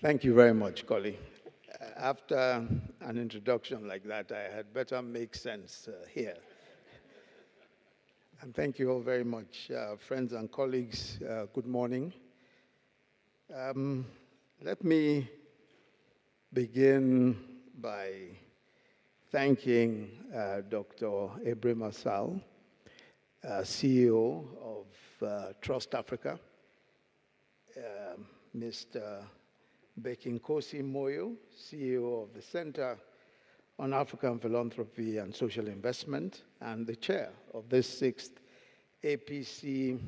Thank you very much, Collie. After an introduction like that, I had better make sense here. And thank you all very much, friends and colleagues. Good morning. Um, Let me begin by thanking Dr. Ibrahim Assal, CEO of Trust Africa, Mr. Bekinkosi Moyo, CEO of the Center on African Philanthropy and Social Investment, and the chair of this sixth APC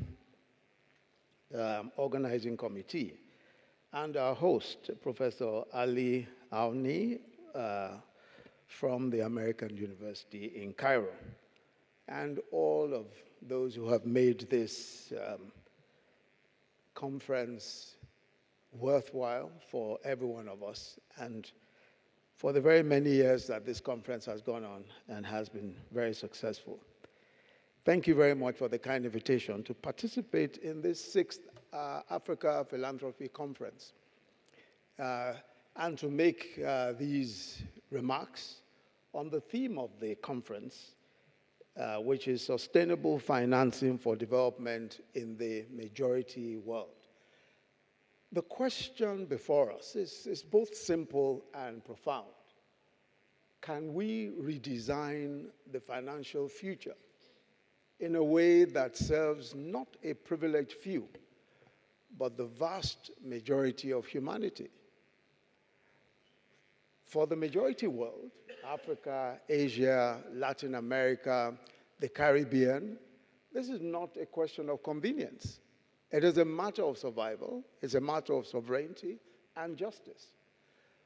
organizing committee, and our host, Professor Ali Auni from the American University in Cairo, and all of those who have made this conference worthwhile for every one of us, and for the very many years that this conference has gone on and has been very successful. Thank you very much for the kind invitation to participate in this sixth Africa Philanthropy Conference and to make these remarks on the theme of the conference, which is sustainable financing for development in the majority world. The question before us is both simple and profound. Can we redesign the financial future in a way that serves not a privileged few, but the vast majority of humanity? For the majority world, Africa, Asia, Latin America, the Caribbean, this is not a question of convenience. It is a matter of survival, it's a matter of sovereignty and justice.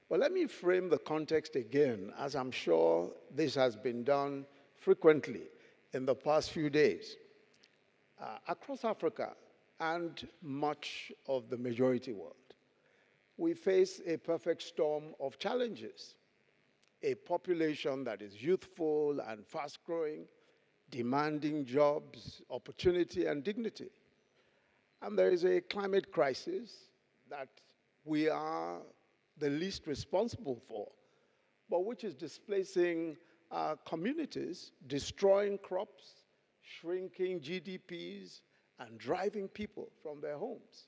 But let me frame the context again, as I'm sure this has been done frequently in the past few days. Across Africa and much of the majority world, we face a perfect storm of challenges. A population that is youthful and fast-growing, demanding jobs, opportunity, and dignity. And there is a climate crisis that we are the least responsible for, but which is displacing communities, destroying crops, shrinking GDPs, and driving people from their homes.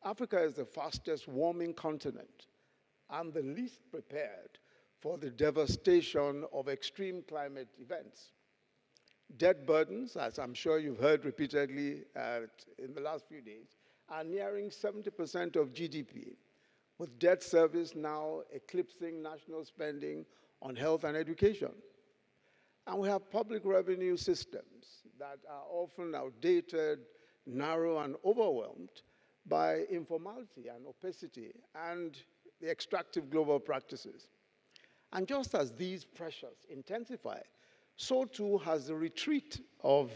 Africa is the fastest warming continent and the least prepared for the devastation of extreme climate events. Debt burdens, as I'm sure you've heard repeatedly in the last few days, are nearing 70% of GDP, with debt service now eclipsing national spending on health and education. And we have public revenue systems that are often outdated, narrow, and overwhelmed by informality and opacity and the extractive global practices. And just as these pressures intensify, so too has the retreat of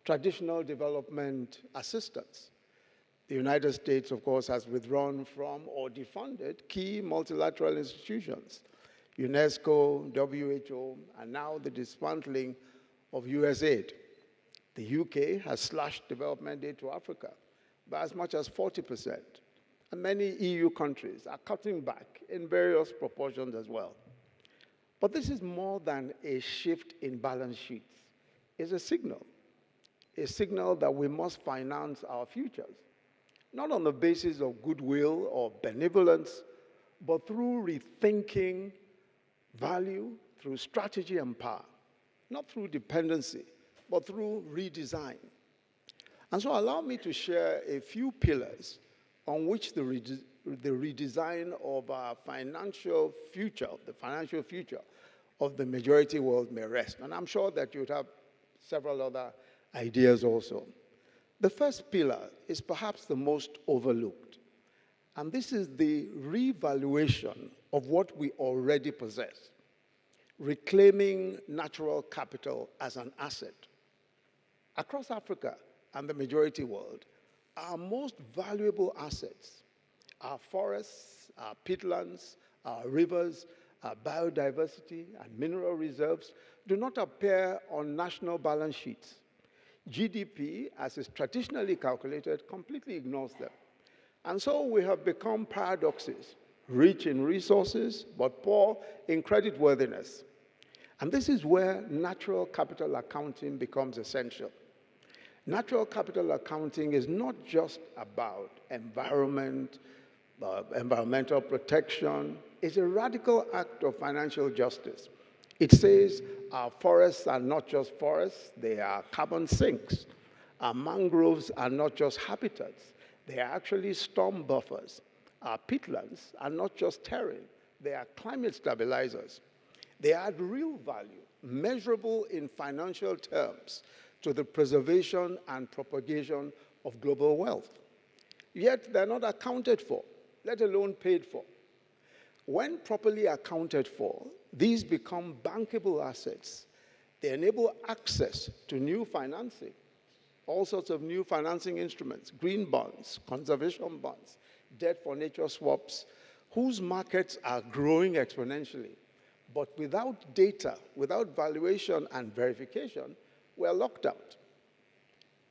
traditional development assistance. The United States, of course, has withdrawn from or defunded key multilateral institutions, UNESCO, WHO, and now the dismantling of USAID. The UK has slashed development aid to Africa by as much as 40%. And many EU countries are cutting back in various proportions as well. But this is more than a shift in balance sheets. It's a signal that we must finance our futures, not on the basis of goodwill or benevolence, but through rethinking value, through strategy and power, not through dependency, but through redesign. And so allow me to share a few pillars on which the redesign of our financial future, the financial future of the majority world may rest. And I'm sure that you would have several other ideas also. The first pillar is perhaps the most overlooked. And this is the revaluation of what we already possess, reclaiming natural capital as an asset. Across Africa and the majority world, our most valuable assets, our forests, our peatlands, our rivers, our biodiversity, and mineral reserves do not appear on national balance sheets. GDP, as is traditionally calculated, completely ignores them. And so we have become paradoxes rich in resources, but poor in creditworthiness. And this is where natural capital accounting becomes essential. Natural capital accounting is not just about environmental protection. It's a radical act of financial justice. It says our forests are not just forests, they are carbon sinks. Our mangroves are not just habitats, they are actually storm buffers. Our peatlands are not just terrain, they are climate stabilizers. They add real value, measurable in financial terms, to the preservation and propagation of global wealth. Yet they're not accounted for, let alone paid for. When properly accounted for, these become bankable assets. They enable access to new financing, all sorts of new financing instruments, green bonds, conservation bonds, debt for nature swaps, whose markets are growing exponentially. But without data, without valuation and verification, we're locked out.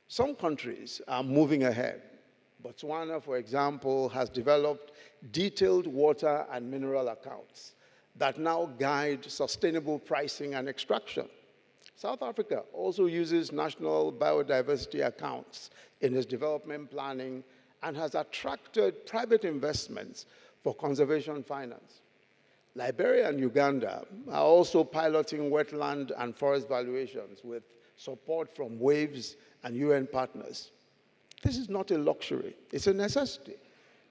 Some countries are moving ahead. Botswana, for example, has developed detailed water and mineral accounts that now guide sustainable pricing and extraction. South Africa also uses national biodiversity accounts in its development planning and has attracted private investments for conservation finance. Liberia and Uganda are also piloting wetland and forest valuations with support from WAVES and UN partners. This is not a luxury, it's a necessity,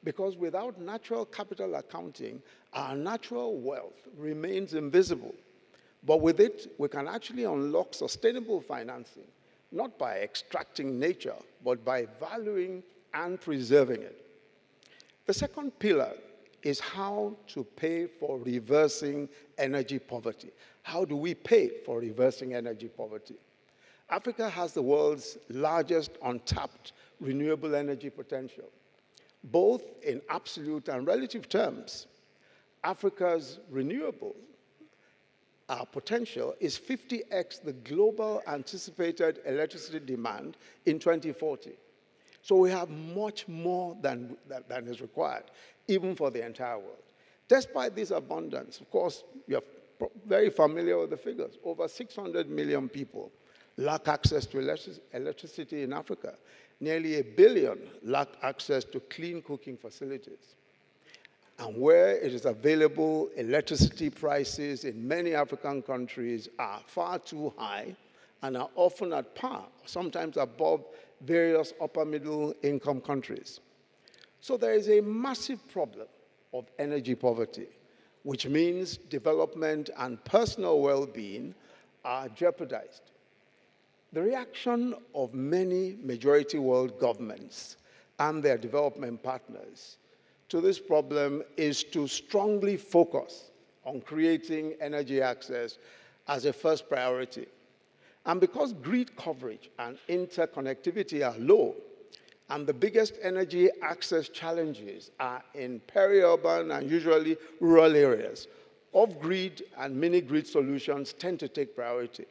because without natural capital accounting, our natural wealth remains invisible. But with it, we can actually unlock sustainable financing, not by extracting nature, but by valuing and preserving it. The second pillar is how to pay for reversing energy poverty. How do we pay for reversing energy poverty? Africa has the world's largest untapped renewable energy potential, both in absolute and relative terms. Africa's renewable potential is 50x the global anticipated electricity demand in 2040. So we have much more than is required, even for the entire world. Despite this abundance, of course, you're very familiar with the figures. Over 600 million people lack access to electricity in Africa. Nearly 1 billion lack access to clean cooking facilities. And where it is available, electricity prices in many African countries are far too high and are often at par, sometimes above various upper middle income countries. So there is a massive problem of energy poverty, which means development and personal well-being are jeopardized. The reaction of many majority world governments and their development partners to this problem is to strongly focus on creating energy access as a first priority. And because grid coverage and interconnectivity are low, and the biggest energy access challenges are in peri-urban and usually rural areas, off-grid and mini-grid solutions tend to take priority.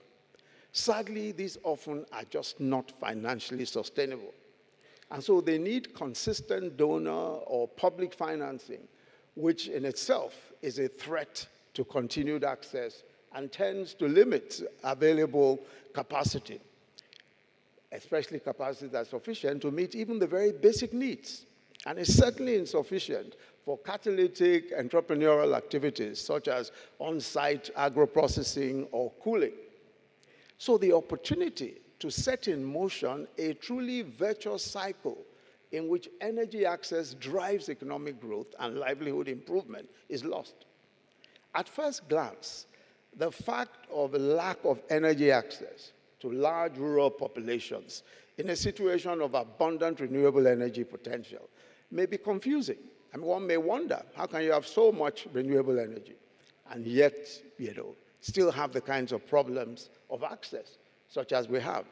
Sadly, these often are just not financially sustainable. And so they need consistent donor or public financing, which in itself is a threat to continued access and tends to limit available capacity, especially capacity that's sufficient to meet even the very basic needs. And it's certainly insufficient for catalytic entrepreneurial activities such as on-site agro-processing or cooling. So the opportunity to set in motion a truly virtuous cycle in which energy access drives economic growth and livelihood improvement is lost. At first glance, the fact of a lack of energy access to large rural populations in a situation of abundant renewable energy potential may be confusing. I mean, one may wonder, how can you have so much renewable energy and yet, still have the kinds of problems of access such as we have?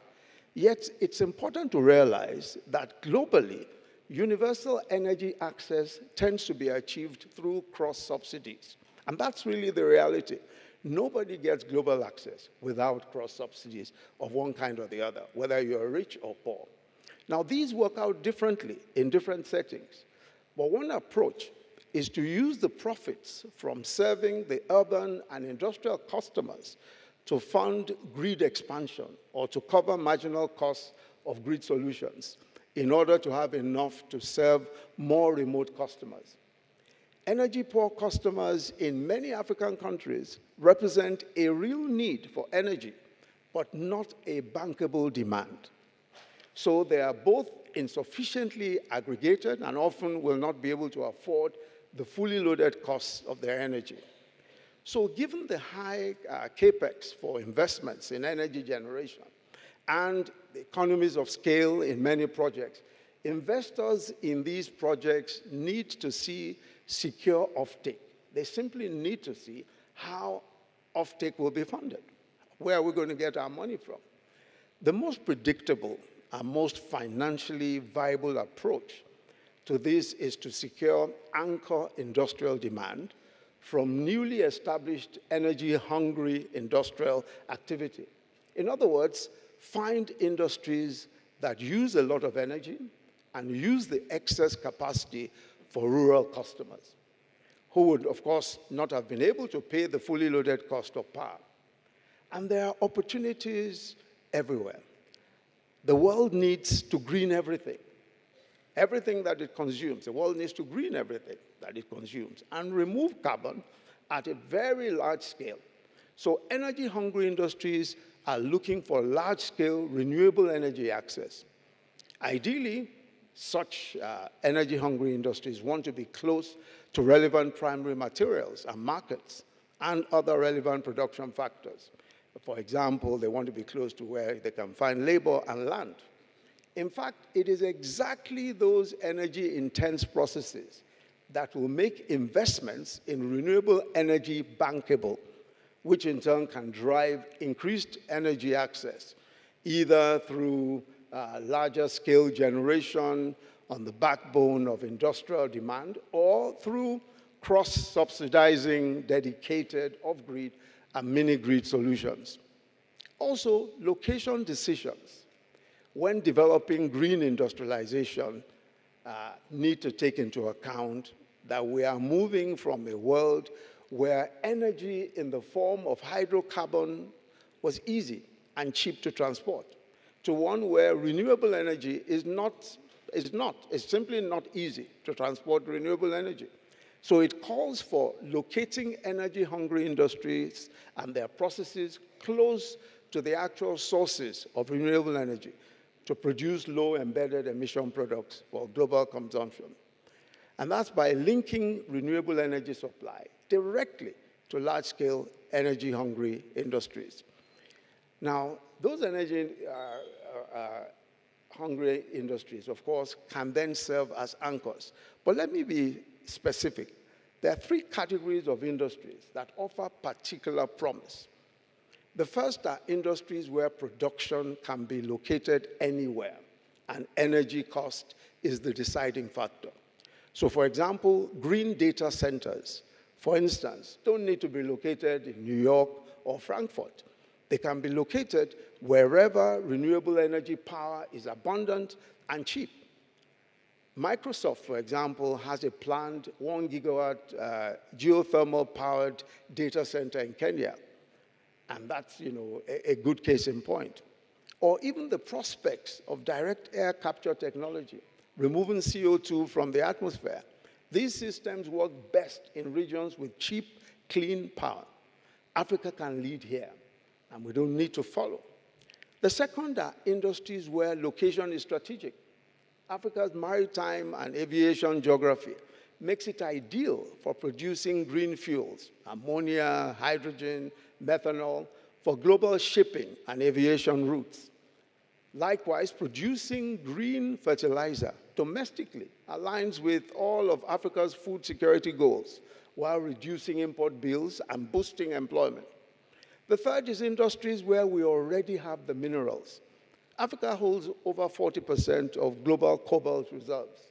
Yet, it's important to realize that globally, universal energy access tends to be achieved through cross-subsidies. And that's really the reality. Nobody gets global access without cross-subsidies of one kind or the other, whether you're rich or poor. Now, these work out differently in different settings. But one approach is to use the profits from serving the urban and industrial customers to fund grid expansion or to cover marginal costs of grid solutions in order to have enough to serve more remote customers. Energy-poor customers in many African countries represent a real need for energy, but not a bankable demand. So they are both insufficiently aggregated and often will not be able to afford the fully loaded costs of their energy. So given the high capex for investments in energy generation and the economies of scale in many projects, investors in these projects need to see secure offtake. They simply need to see how offtake will be funded. Where are we going to get our money from? The most predictable and most financially viable approach to this is to secure anchor industrial demand from newly established energy-hungry industrial activity. In other words, find industries that use a lot of energy and use the excess capacity for rural customers, who would, of course, not have been able to pay the fully loaded cost of power. And there are opportunities everywhere. The world needs to green everything. Everything that it consumes, the world needs to green everything that it consumes and remove carbon at a very large scale. So energy-hungry industries are looking for large-scale renewable energy access. Ideally, such energy-hungry industries want to be close to relevant primary materials and markets and other relevant production factors. For example, they want to be close to where they can find labor and land. In fact, it is exactly those energy-intense processes that will make investments in renewable energy bankable, which in turn can drive increased energy access, either through larger scale generation on the backbone of industrial demand or through cross-subsidizing dedicated off-grid and mini-grid solutions. Also, location decisions when developing green industrialization need to take into account that we are moving from a world where energy in the form of hydrocarbon was easy and cheap to transport, to one where renewable energy is simply not easy to transport renewable energy. So it calls for locating energy-hungry industries and their processes close to the actual sources of renewable energy to produce low embedded emission products for global consumption. And that's by linking renewable energy supply directly to large-scale energy-hungry industries. Now, those energy-hungry industries, of course, can then serve as anchors. But let me be specific. There are three categories of industries that offer particular promise. The first are industries where production can be located anywhere, and energy cost is the deciding factor. So, for example, green data centers, for instance, don't need to be located in New York or Frankfurt. They can be located wherever renewable energy power is abundant and cheap. Microsoft, for example, has a planned 1 gigawatt geothermal-powered data center in Kenya. And that's, a good case in point. Or even the prospects of direct air capture technology, removing CO2 from the atmosphere. These systems work best in regions with cheap, clean power. Africa can lead here, and we don't need to follow. The second are industries where location is strategic. Africa's maritime and aviation geography makes it ideal for producing green fuels, ammonia, hydrogen, methanol, for global shipping and aviation routes. Likewise, producing green fertilizer domestically aligns with all of Africa's food security goals while reducing import bills and boosting employment. The third is industries where we already have the minerals. Africa holds over 40% of global cobalt reserves,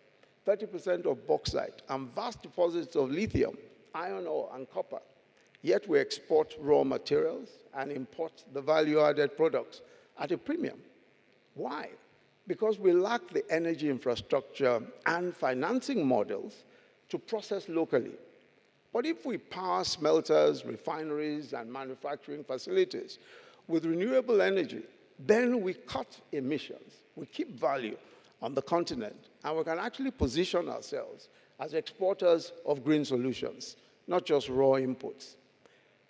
30% of bauxite, and vast deposits of lithium, iron ore, and copper. Yet we export raw materials and import the value-added products at a premium. Why? Because we lack the energy infrastructure and financing models to process locally. But if we power smelters, refineries, and manufacturing facilities with renewable energy, then we cut emissions, we keep value on the continent, and we can actually position ourselves as exporters of green solutions, not just raw inputs.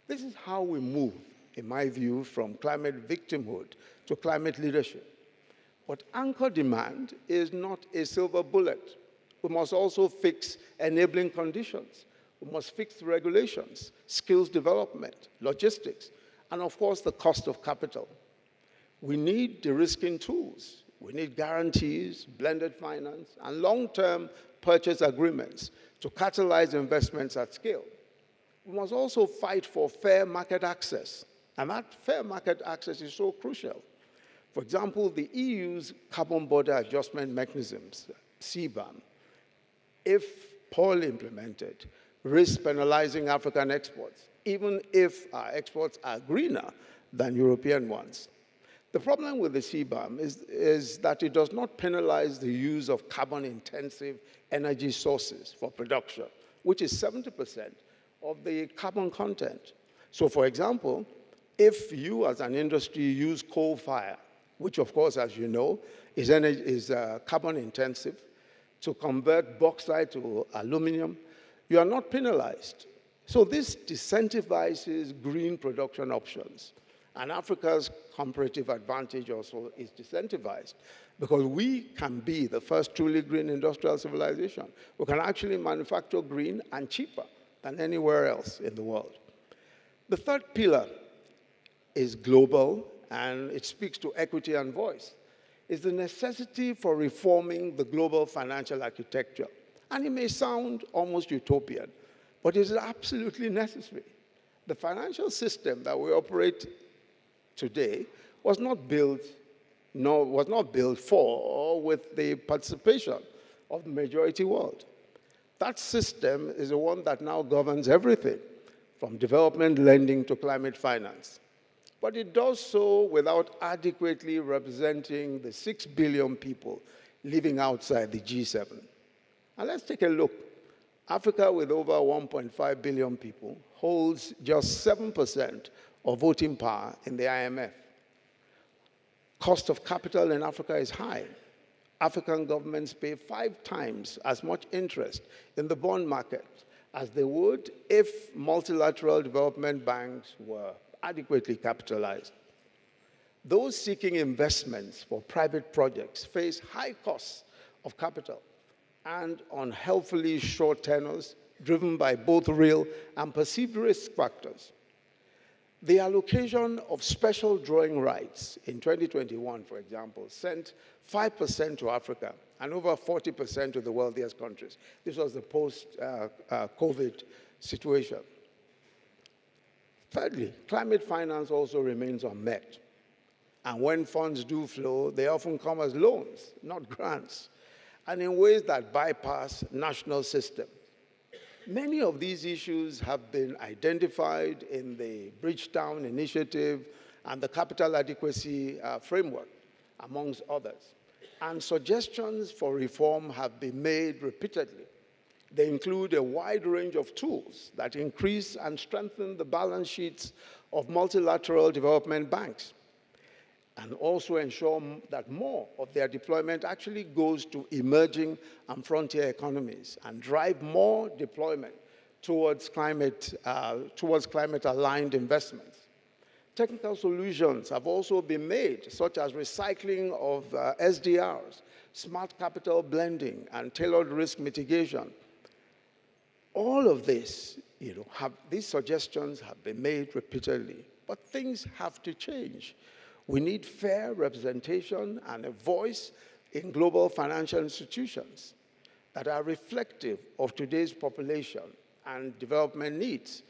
This is how we move, in my view, from climate victimhood to climate leadership. But anchor demand is not a silver bullet. We must also fix enabling conditions. We must fix regulations, skills development, logistics, and of course the cost of capital. We need de-risking tools. We need guarantees, blended finance, and long-term purchase agreements to catalyze investments at scale. We must also fight for fair market access, and that fair market access is so crucial. For example, the EU's Carbon Border Adjustment Mechanisms, CBAM, if poorly implemented, risk penalizing African exports, even if our exports are greener than European ones. The problem with the CBAM is that it does not penalize the use of carbon-intensive energy sources for production, which is 70% of the carbon content. So for example, if you as an industry use coal fire, which of course, as you know, is carbon intensive, to convert bauxite to aluminum, you are not penalized. So this disincentivizes green production options. And Africa's comparative advantage also is disincentivized because we can be the first truly green industrial civilization. We can actually manufacture green and cheaper than anywhere else in the world. The third pillar is global, and it speaks to equity and voice. It's the necessity for reforming the global financial architecture. And it may sound almost utopian, but it is absolutely necessary. The financial system that we operate today was not built for or with the participation of the majority world. That system is the one that now governs everything, from development lending to climate finance. But it does so without adequately representing the 6 billion people living outside the G7. And let's take a look. Africa, with over 1.5 billion people, holds just 7% of voting power in the IMF. Cost of capital in Africa is high. African governments pay 5 times as much interest in the bond market as they would if multilateral development banks were adequately capitalized. Those seeking investments for private projects face high costs of capital and unhealthily short tenors driven by both real and perceived risk factors. The allocation of special drawing rights in 2021, for example, sent 5% to Africa and over 40% to the wealthiest countries. This was the post-COVID situation. Thirdly, climate finance also remains unmet. And when funds do flow, they often come as loans, not grants, and in ways that bypass national systems. Many of these issues have been identified in the Bridgetown Initiative and the Capital Adequacy Framework, amongst others. And suggestions for reform have been made repeatedly. They include a wide range of tools that increase and strengthen the balance sheets of multilateral development banks, and also ensure that more of their deployment actually goes to emerging and frontier economies and drive more deployment towards climate-aligned investments. Technical solutions have also been made, such as recycling of SDRs, smart capital blending, and tailored risk mitigation. All of this, these suggestions have been made repeatedly, but things have to change. We need fair representation and a voice in global financial institutions that are reflective of today's population and development needs.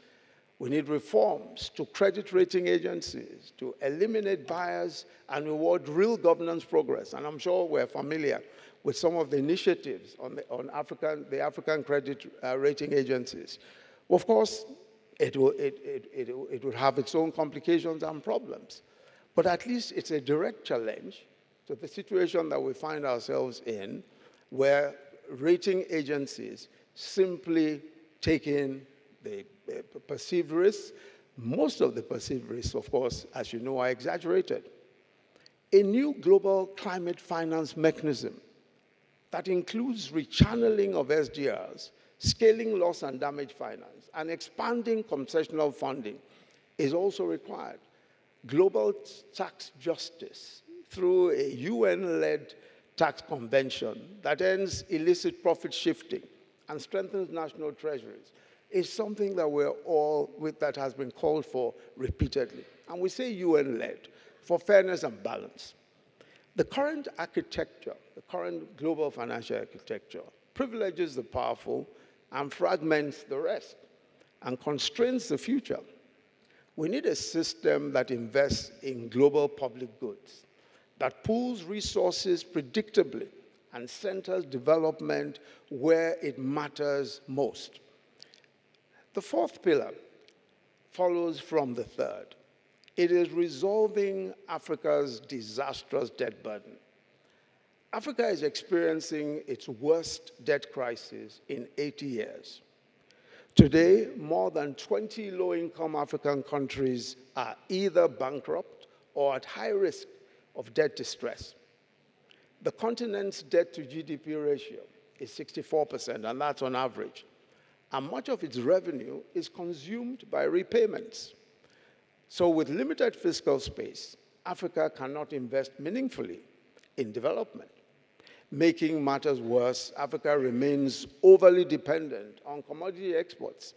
We need reforms to credit rating agencies to eliminate bias and reward real governance progress. And I'm sure we're familiar with some of the initiatives on the African credit rating agencies. Of course, it would have its own complications and problems. But at least it's a direct challenge to the situation that we find ourselves in, where rating agencies simply taking the perceived risks. Most of the perceived risks, of course, as you know, are exaggerated. A new global climate finance mechanism that includes rechanneling of SDRs, scaling loss and damage finance, and expanding concessional funding is also required. Global tax justice through a UN-led tax convention that ends illicit profit shifting and strengthens national treasuries is something that that has been called for repeatedly. And we say UN-led for fairness and balance. The current architecture, the current global financial architecture, privileges the powerful and fragments the rest and constrains the future. We need a system that invests in global public goods, that pools resources predictably and centers development where it matters most. The fourth pillar follows from the third. It is resolving Africa's disastrous debt burden. Africa is experiencing its worst debt crisis in 80 years. Today, more than 20 low-income African countries are either bankrupt or at high risk of debt distress. The continent's debt to GDP ratio is 64%, and that's on average. And much of its revenue is consumed by repayments. So with limited fiscal space, Africa cannot invest meaningfully in development. Making matters worse, Africa remains overly dependent on commodity exports,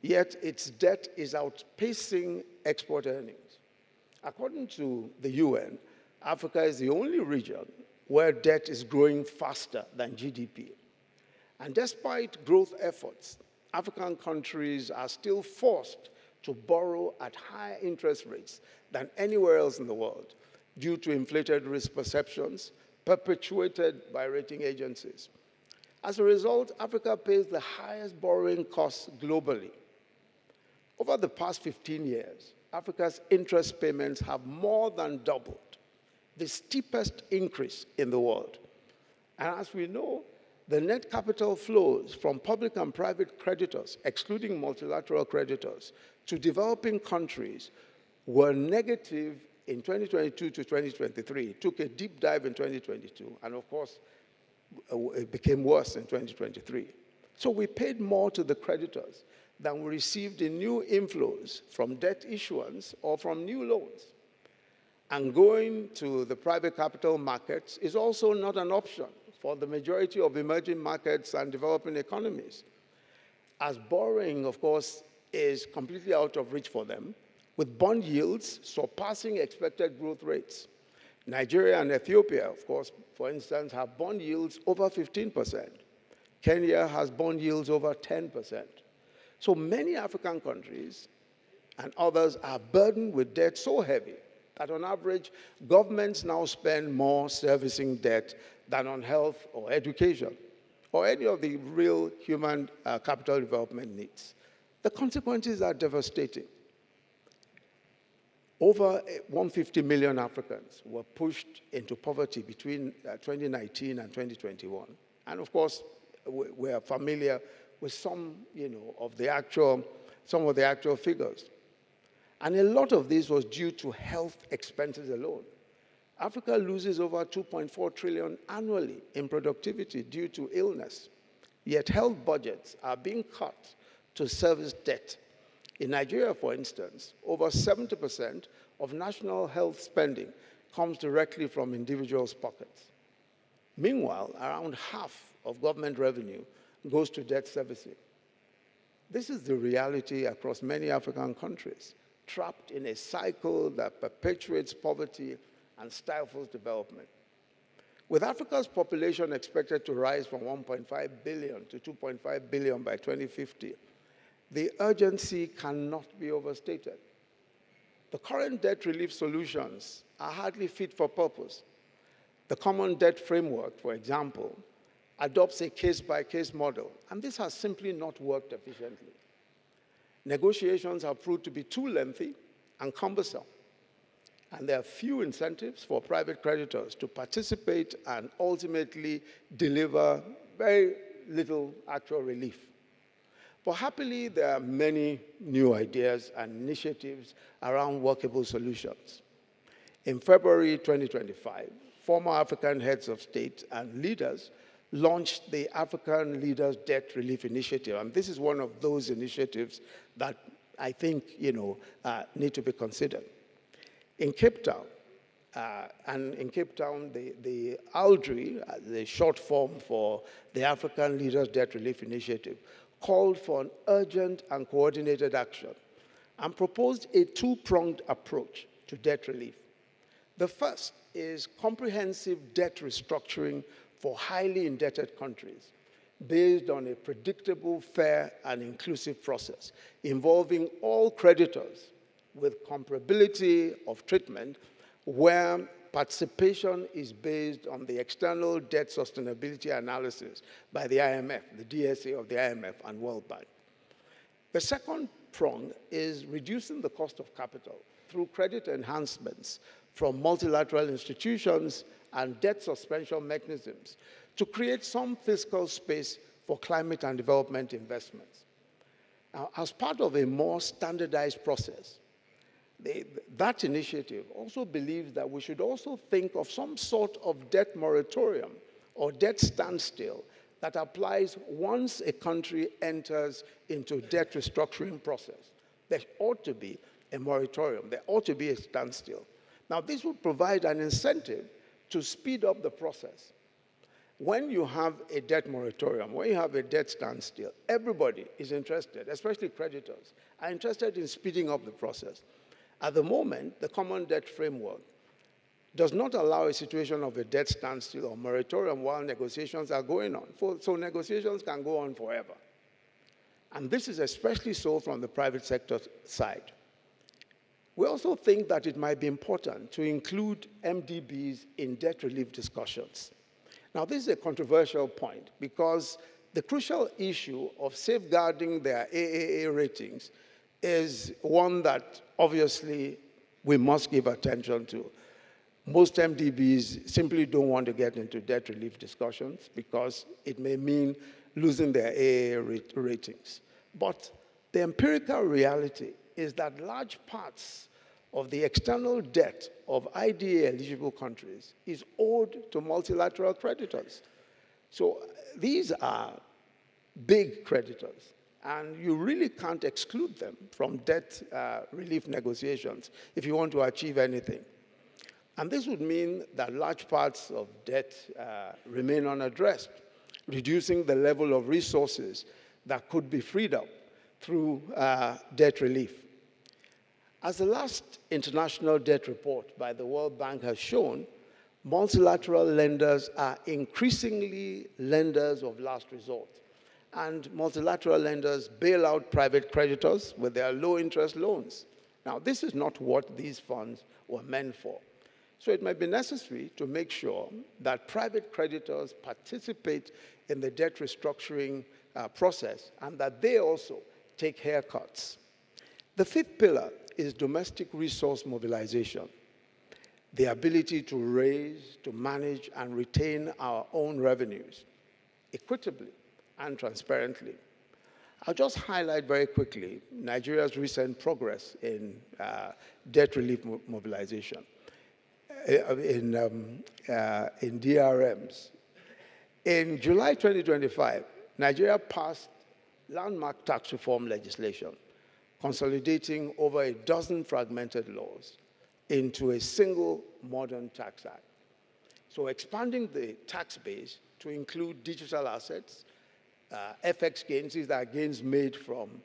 yet its debt is outpacing export earnings. According to the UN, Africa is the only region where debt is growing faster than GDP. And despite growth efforts, African countries are still forced to borrow at higher interest rates than anywhere else in the world due to inflated risk perceptions perpetuated by rating agencies. As a result, Africa pays the highest borrowing costs globally. Over the past 15 years, Africa's interest payments have more than doubled, the steepest increase in the world. And as we know, the net capital flows from public and private creditors, excluding multilateral creditors, to developing countries were negative in 2022 to 2023. It took a deep dive in 2022, and of course, it became worse in 2023. So we paid more to the creditors than we received in new inflows from debt issuance or from new loans. And going to the private capital markets is also not an option for the majority of emerging markets and developing economies, as borrowing, of course, is completely out of reach for them, with bond yields surpassing expected growth rates. Nigeria and Ethiopia, of course, for instance, have bond yields over 15%. Kenya has bond yields over 10%. So many African countries and others are burdened with debt so heavy that on average, governments now spend more servicing debt than on health or education or any of the real human capital development needs. The consequences are devastating. Over 150 million Africans were pushed into poverty between 2019 and 2021. And of course, we are familiar with some of the actual figures. And a lot of this was due to health expenses alone. Africa loses over 2.4 trillion annually in productivity due to illness. Yet health budgets are being cut to service debt. In Nigeria, for instance, over 70% of national health spending comes directly from individuals' pockets. Meanwhile, around half of government revenue goes to debt servicing. This is the reality across many African countries, trapped in a cycle that perpetuates poverty and stifles development. With Africa's population expected to rise from 1.5 billion to 2.5 billion by 2050, the urgency cannot be overstated. The current debt relief solutions are hardly fit for purpose. The common debt framework, for example, adopts a case-by-case model, and this has simply not worked efficiently. Negotiations have proved to be too lengthy and cumbersome, and there are few incentives for private creditors to participate and ultimately deliver very little actual relief. But happily, there are many new ideas and initiatives around workable solutions. In February 2025, former African heads of state and leaders launched the African Leaders Debt Relief Initiative. And this is one of those initiatives that I think need to be considered. In Cape Town, the ALDRI, the short form for the African Leaders Debt Relief Initiative, called for an urgent and coordinated action and proposed a two-pronged approach to debt relief. The first is comprehensive debt restructuring for highly indebted countries based on a predictable, fair, and inclusive process involving all creditors with comparability of treatment where participation is based on the external debt sustainability analysis by the IMF, the DSA of the IMF and World Bank. The second prong is reducing the cost of capital through credit enhancements from multilateral institutions and debt suspension mechanisms to create some fiscal space for climate and development investments. Now, as part of a more standardized process, that initiative also believes that we should also think of some sort of debt moratorium or debt standstill that applies once a country enters into a debt restructuring process. There ought to be a moratorium. There ought to be a standstill. Now, this would provide an incentive to speed up the process. When you have a debt moratorium, when you have a debt standstill, everybody is interested, especially creditors, are interested in speeding up the process. At the moment, the common debt framework does not allow a situation of a debt standstill or moratorium while negotiations are going on. So negotiations can go on forever. And this is especially so from the private sector side. We also think that it might be important to include MDBs in debt relief discussions. Now, this is a controversial point because the crucial issue of safeguarding their AAA ratings is one that obviously we must give attention to. Most MDBs simply don't want to get into debt relief discussions because it may mean losing their AAA ratings. But the empirical reality is that large parts of the external debt of IDA-eligible countries is owed to multilateral creditors. So these are big creditors, and you really can't exclude them from debt relief negotiations if you want to achieve anything. And this would mean that large parts of debt remain unaddressed, reducing the level of resources that could be freed up through debt relief. As the last international debt report by the World Bank has shown, multilateral lenders are increasingly lenders of last resort. And multilateral lenders bail out private creditors with their low-interest loans. Now, this is not what these funds were meant for. So it might be necessary to make sure that private creditors participate in the debt restructuring process and that they also take haircuts. The fifth pillar is domestic resource mobilization, the ability to raise, to manage, and retain our own revenues equitably and transparently. I'll just highlight very quickly Nigeria's recent progress in debt relief mobilization in DRMs. In July 2025, Nigeria passed landmark tax reform legislation, consolidating over a dozen fragmented laws into a single modern tax act. So expanding the tax base to include digital assets, FX gains, these are gains made from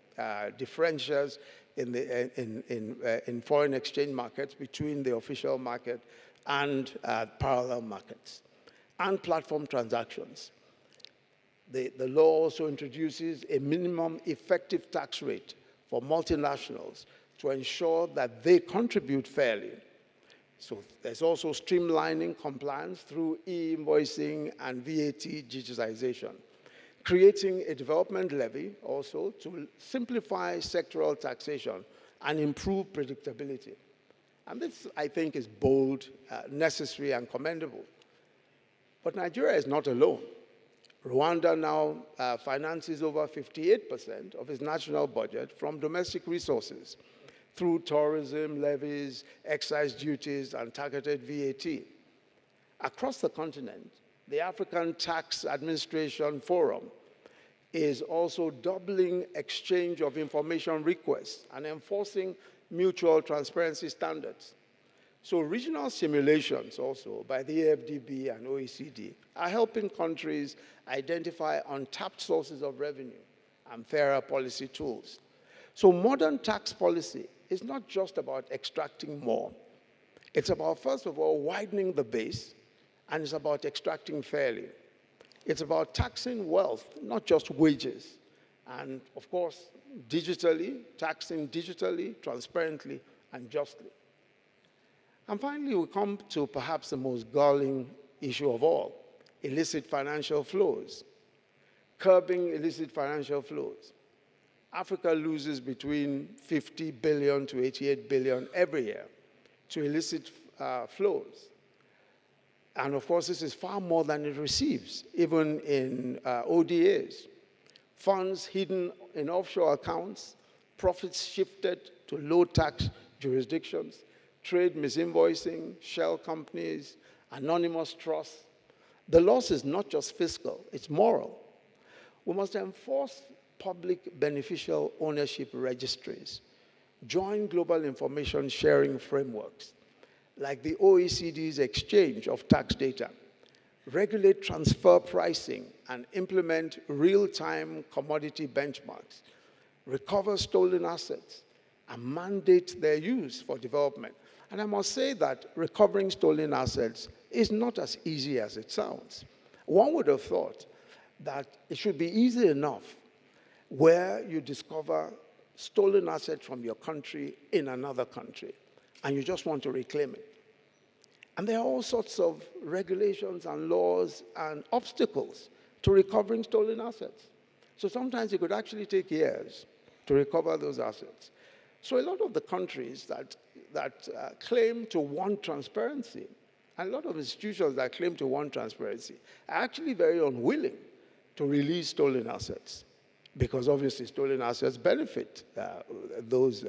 differentials in foreign exchange markets between the official market and parallel markets, and platform transactions. The law also introduces a minimum effective tax rate for multinationals to ensure that they contribute fairly. So there's also streamlining compliance through e-invoicing and VAT digitization, creating a development levy also to simplify sectoral taxation and improve predictability. And this, I think, is bold, necessary, and commendable. But Nigeria is not alone. Rwanda now finances over 58% of its national budget from domestic resources through tourism, levies, excise duties, and targeted VAT. Across the continent, the African Tax Administration Forum is also doubling exchange of information requests and enforcing mutual transparency standards. So regional simulations also by the AFDB and OECD are helping countries identify untapped sources of revenue and fairer policy tools. So modern tax policy is not just about extracting more. It's about, first of all, widening the base, and it's about extracting fairly. It's about taxing wealth, not just wages. And of course, digitally, taxing digitally, transparently, and justly. And finally, we come to perhaps the most galling issue of all, illicit financial flows. Curbing illicit financial flows. Africa loses between 50 billion to 88 billion every year to illicit flows. And of course, this is far more than it receives, even in ODAs. Funds hidden in offshore accounts, profits shifted to low-tax jurisdictions, trade misinvoicing, shell companies, anonymous trusts. The loss is not just fiscal, it's moral. We must enforce public beneficial ownership registries, join global information sharing frameworks, like the OECD's exchange of tax data, regulate transfer pricing, and implement real-time commodity benchmarks, recover stolen assets, and mandate their use for development. And I must say that recovering stolen assets is not as easy as it sounds. One would have thought that it should be easy enough where you discover stolen assets from your country in another country, and you just want to reclaim it. And there are all sorts of regulations and laws and obstacles to recovering stolen assets. So sometimes it could actually take years to recover those assets. So a lot of the countries that claim to want transparency, and a lot of institutions that claim to want transparency, are actually very unwilling to release stolen assets, because obviously stolen assets benefit those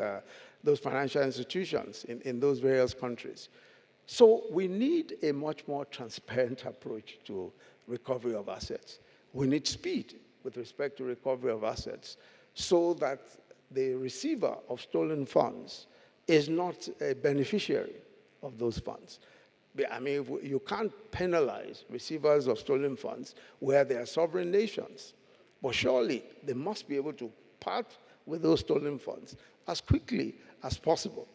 financial institutions in those various countries. So we need a much more transparent approach to recovery of assets. We need speed with respect to recovery of assets so that the receiver of stolen funds is not a beneficiary of those funds. I mean, you can't penalize receivers of stolen funds where they are sovereign nations. But surely they must be able to part with those stolen funds as quickly as possible.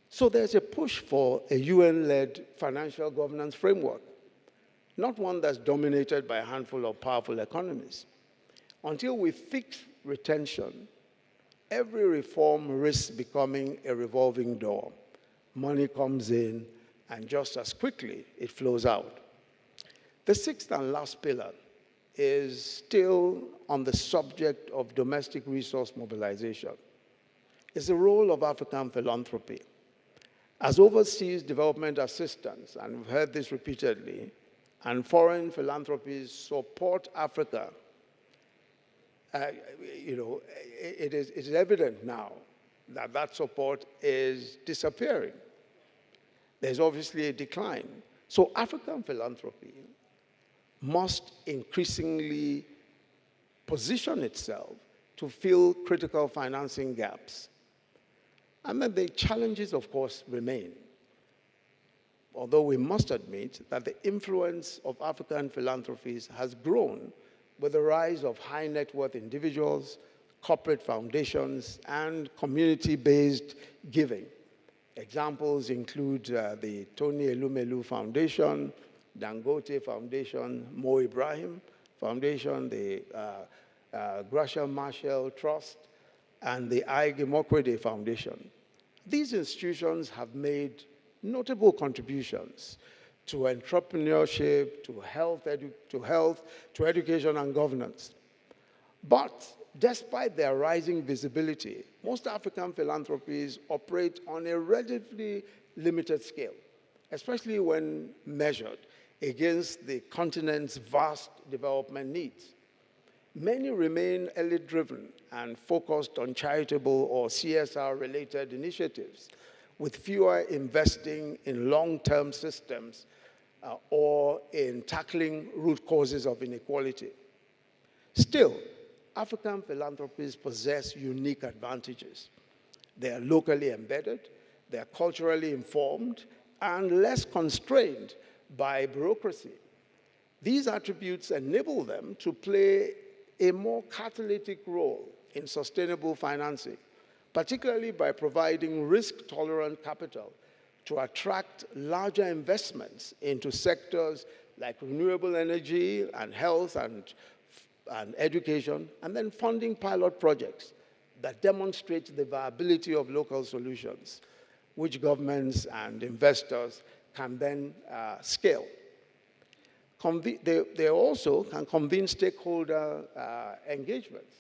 So there's a push for a UN-led financial governance framework, not one that's dominated by a handful of powerful economies. Until we fix retention, every reform risks becoming a revolving door. Money comes in, and just as quickly, it flows out. The sixth and last pillar is still on the subject of domestic resource mobilization. It's the role of African philanthropy. As overseas development assistance, and we've heard this repeatedly, and foreign philanthropies support Africa, it is evident now that that support is disappearing. There's obviously a decline. So African philanthropy must increasingly position itself to fill critical financing gaps. And then the challenges, of course, remain. Although we must admit that the influence of African philanthropies has grown with the rise of high net worth individuals, corporate foundations, and community-based giving. Examples include the Tony Elumelu Foundation, Dangote Foundation, Mo Ibrahim Foundation, the Gracia Marshall Trust, and the Ige Mokwede Foundation. These institutions have made notable contributions to entrepreneurship, to health, to education and governance. But despite their rising visibility, most African philanthropies operate on a relatively limited scale, especially when measured against the continent's vast development needs. Many remain elite-driven and focused on charitable or CSR-related initiatives, with fewer investing in long-term systems or in tackling root causes of inequality. Still, African philanthropies possess unique advantages. They are locally embedded, they are culturally informed, and less constrained by bureaucracy. These attributes enable them to play a more catalytic role in sustainable financing, particularly by providing risk-tolerant capital to attract larger investments into sectors like renewable energy and health and education, and then funding pilot projects that demonstrate the viability of local solutions, which governments and investors can then scale. They also can convene stakeholder engagements,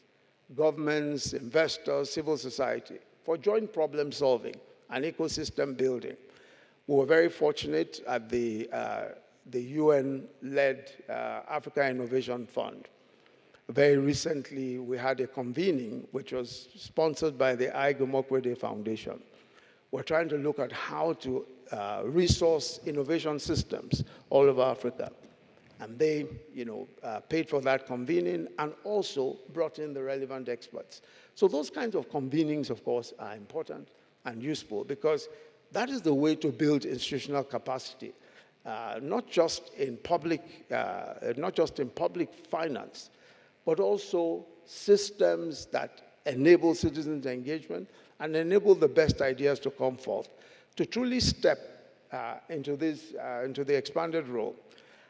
governments, investors, civil society, for joint problem solving and ecosystem building. We were very fortunate at the UN-led Africa Innovation Fund. Very recently, we had a convening which was sponsored by the I. Gumokwe Foundation. We're trying to look at how to resource innovation systems all over Africa. And they, paid for that convening and also brought in the relevant experts. So those kinds of convenings, of course, are important and useful because that is the way to build institutional capacity, not just in public finance, but also systems that enable citizens' engagement and enable the best ideas to come forth to truly step into the expanded role.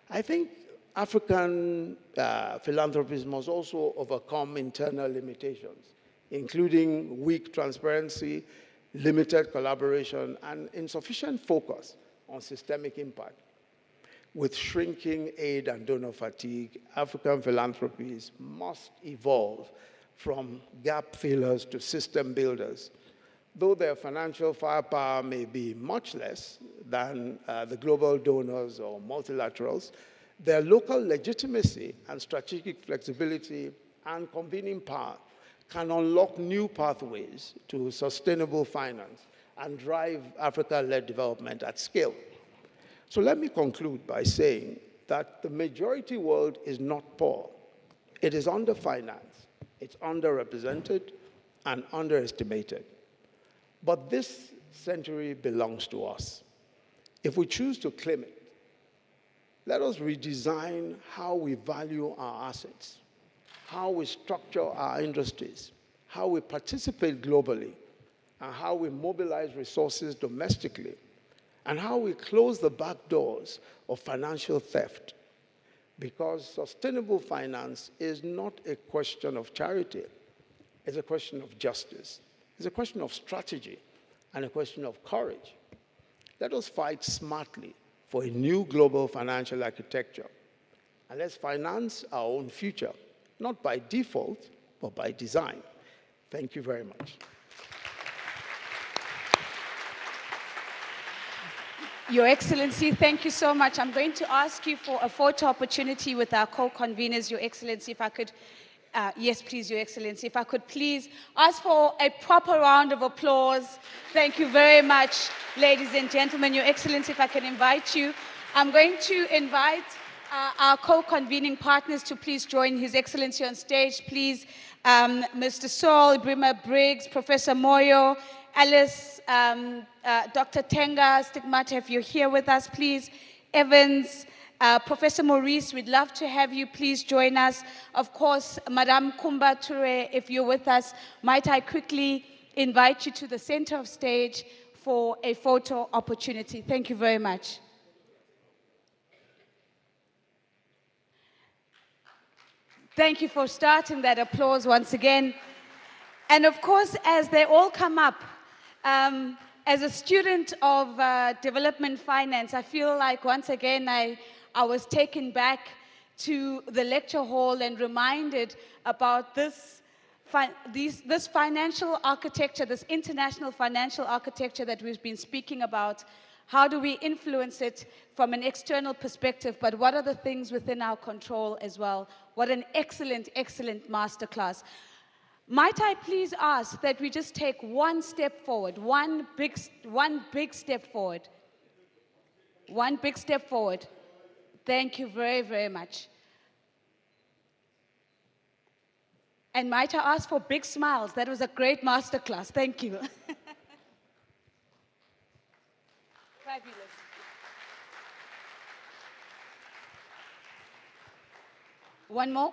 I think African philanthropies must also overcome internal limitations, including weak transparency, limited collaboration, and insufficient focus on systemic impact. With shrinking aid and donor fatigue, African philanthropies must evolve from gap fillers to system builders. Though their financial firepower may be much less than the global donors or multilaterals, their local legitimacy and strategic flexibility and convening power can unlock new pathways to sustainable finance and drive Africa-led development at scale. So let me conclude by saying that the majority world is not poor. It is underfinanced, it's underrepresented, and underestimated. But this century belongs to us. If we choose to claim it, let us redesign how we value our assets, how we structure our industries, how we participate globally, and how we mobilize resources domestically, and how we close the back doors of financial theft. Because sustainable finance is not a question of charity. It's a question of justice. It's a question of strategy and a question of courage. Let us fight smartly for a new global financial architecture. And let's finance our own future, not by default, but by design. Thank you very much. Your Excellency, thank you so much. I'm going to ask you for a photo opportunity with our co-conveners, Your Excellency, if I could, yes, please, Your Excellency, if I could please ask for a proper round of applause. Thank you very much, ladies and gentlemen. Your Excellency, if I can invite you. I'm going to invite our co-convening partners to please join His Excellency on stage. Please, Mr. Saul, Ibrima Briggs, Professor Moyo, Alice, Dr. Tenga, Stigmata, if you're here with us, please. Evans, Professor Maurice, we'd love to have you. Please join us. Of course, Madame Kumba Toure, if you're with us, might I quickly invite you to the center of stage for a photo opportunity. Thank you very much. Thank you for starting that applause once again. And of course, as they all come up, as a student of development finance, I feel like once again I was taken back to the lecture hall and reminded about this financial architecture, this international financial architecture that we've been speaking about How do we influence it from an external perspective, but what are the things within our control as well? What an excellent, excellent masterclass. Might I please ask that we just take one step forward, one big step forward. One big step forward. Thank you very, very much. And might I ask for big smiles? That was a great masterclass. Thank you. Fabulous. One more.